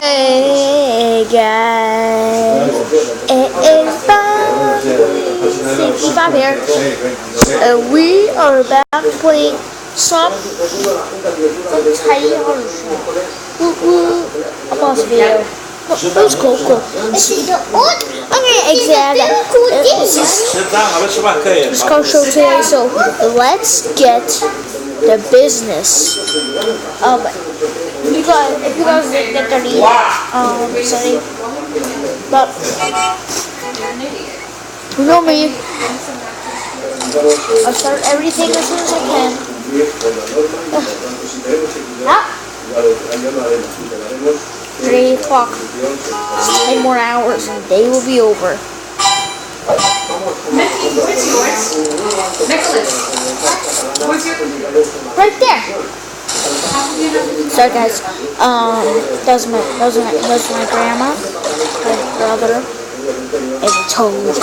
Hey guys, it is Bob here. We are back playing some tiny horror show. I'll pause the video. That was cool. Okay, exactly. This is car show today, so let's get the business. If you guys didn't get their sorry, but you know me, I'll start everything as soon as I can. 3 o'clock, 10 more hours and the day will be over. Mickey, what's yours? Nicholas, what's your Right there. Sorry guys, that was my grandma, my brother, and Toad.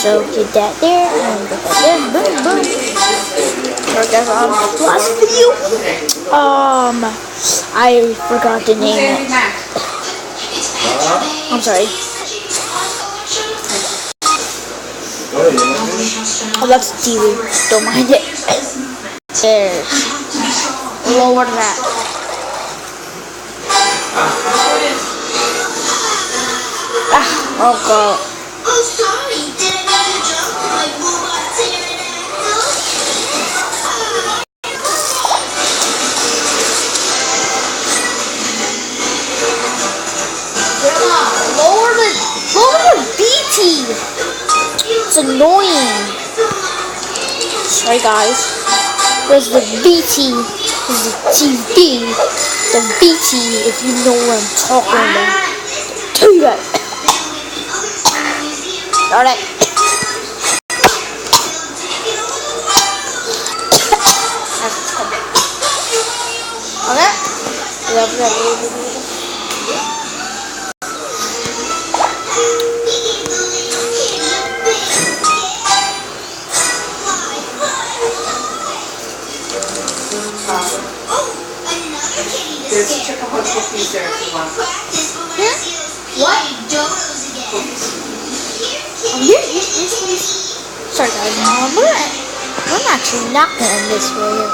So get that there, and get that there, boom, boom. Sorry guys, last video, I forgot to name it. I'm sorry. Oh, that's TV, don't mind it. There. Lower that. Oh god. Oh, sorry. Did I make you jump like Boba Grandma, lower the BT. It's annoying. Sorry guys. There's the BT, there's the TV, the BT, if you know what I'm talking about. Tell you that. Alright. Okay. There's a chicken hot cookies there if you want. What? Sorry guys, I'm actually not gonna end this video.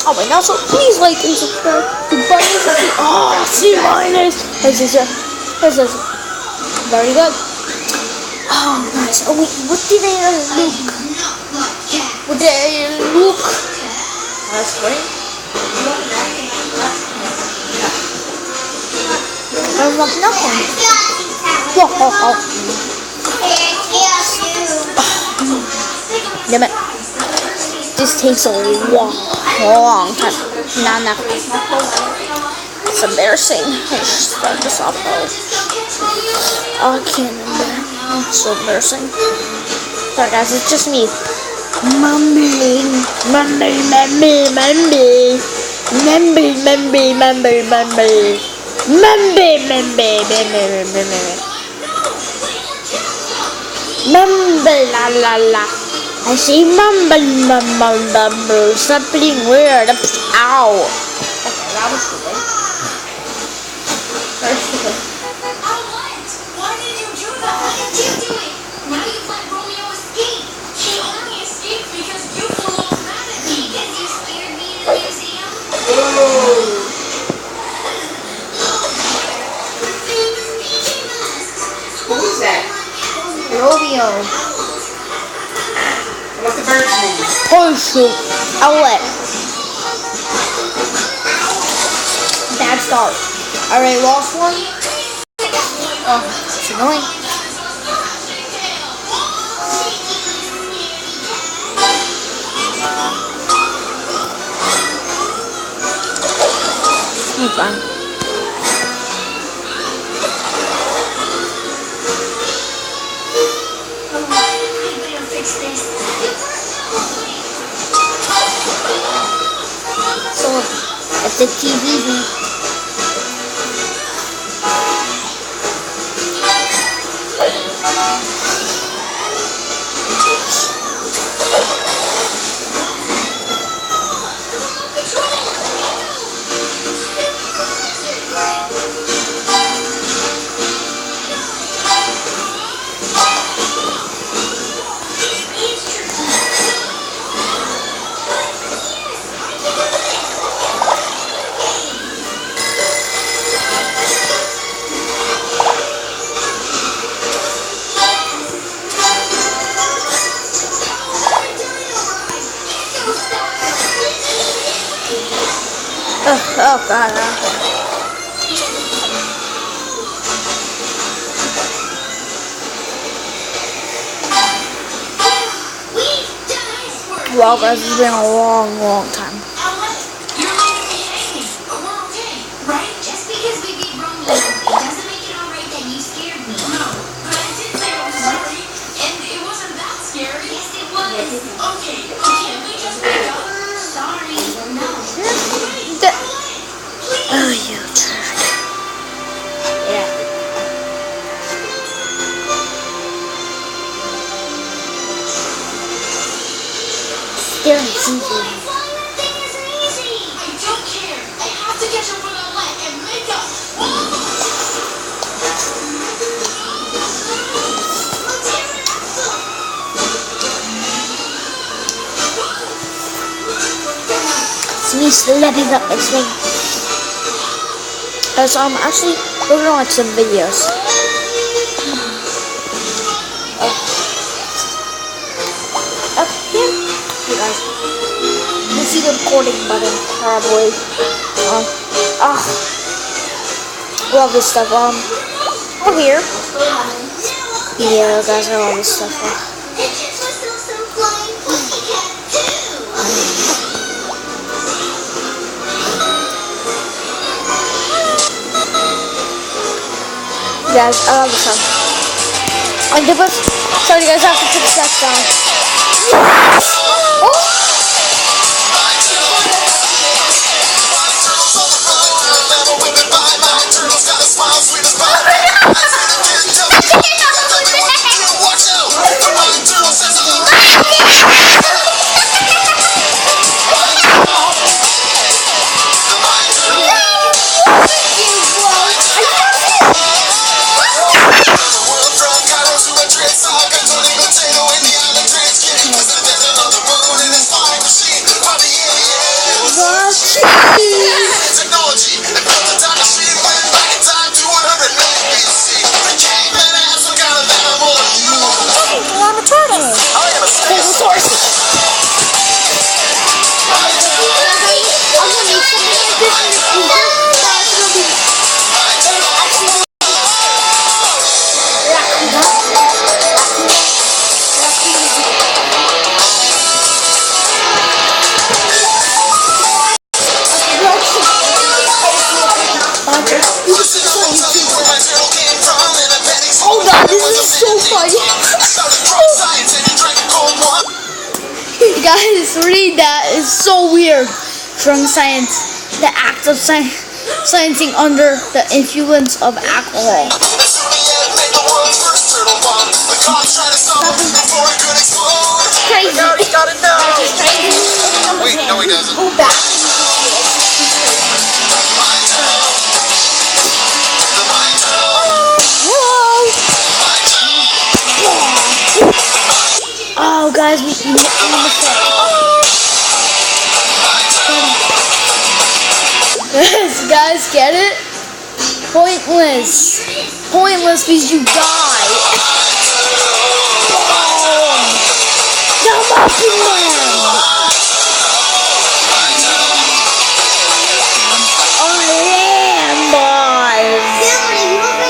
Oh wait, also please like and subscribe. Goodbye. C minus. This is very good. Oh nice. Oh wait, what did Luke? What did Luke? That's funny. I love nothing. Whoa. Damn it. This takes a long time. Nah. It's embarrassing. I should start this off though. Oh, I can't remember. It's so embarrassing. Sorry guys, it's just me. Mumbling. Mumble la. I see mumble, something weird. Ow. Okay, that was stupid. Very stupid. Why did you do that? What did you do it? Now you let Romeo escape. She only escaped because you flew off mad at me. Because you scared me in the museum. Who's that? Romeo. What's the bird's name? Horseshoe. Outlet. Bad start. Alright, lost one. Oh, it's annoying. It's fine. So, it's a TV. Oh god. Wow, guys, it's been a long time. You're leaving me hanging. But we're okay, right? Just because we beat Romeo, it doesn't make it alright that you scared me. No, but I did say I was sorry, and it wasn't that scary. Yes, it was. Okay, can't we just make up? Sorry, no. Wait, please. Oh, you turd. Yeah. Still easy. Flying thing isn't easy. I don't care. I have to catch up with Alette and make up. Let's hear it up. It's me slapping up this thing. So I'm actually we're gonna watch some videos. Here. Hey guys. You see the recording button probably. Love this stuff. Over here. Yeah, guys, I love this stuff. And it's also some flying pussycat too. Guys, I love this song. And the bus. Sorry, guys, I have to put the stats down. Oh! Technology and built a time machine went back in time to 100 million BC. The caveman asked what kind of animal are you? Well, I'm a turtle. I am a Stegosaurus. I'm gonna make something like this in the future. That's gonna be actually oh god, this is so funny. Guys, read that. It's so weird. Drunk science, the act of sciencing under the influence of alcohol. Crazy. Wait, no he doesn't. Go back. Oh, guys, we missed it. Guys, get it? Pointless. Pointless because you die. Come up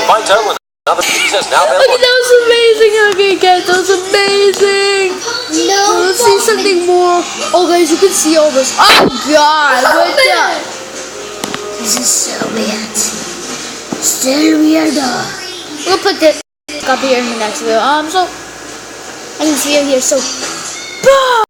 Fine total. Another piece now Okay, that was amazing. Okay, guys, that was amazing. No, let's see something more. Oh, guys, you can see all this. Oh, God, what the? This is so weird. Still weird. We'll put this up here in the next video. So I can see you here. So, bye.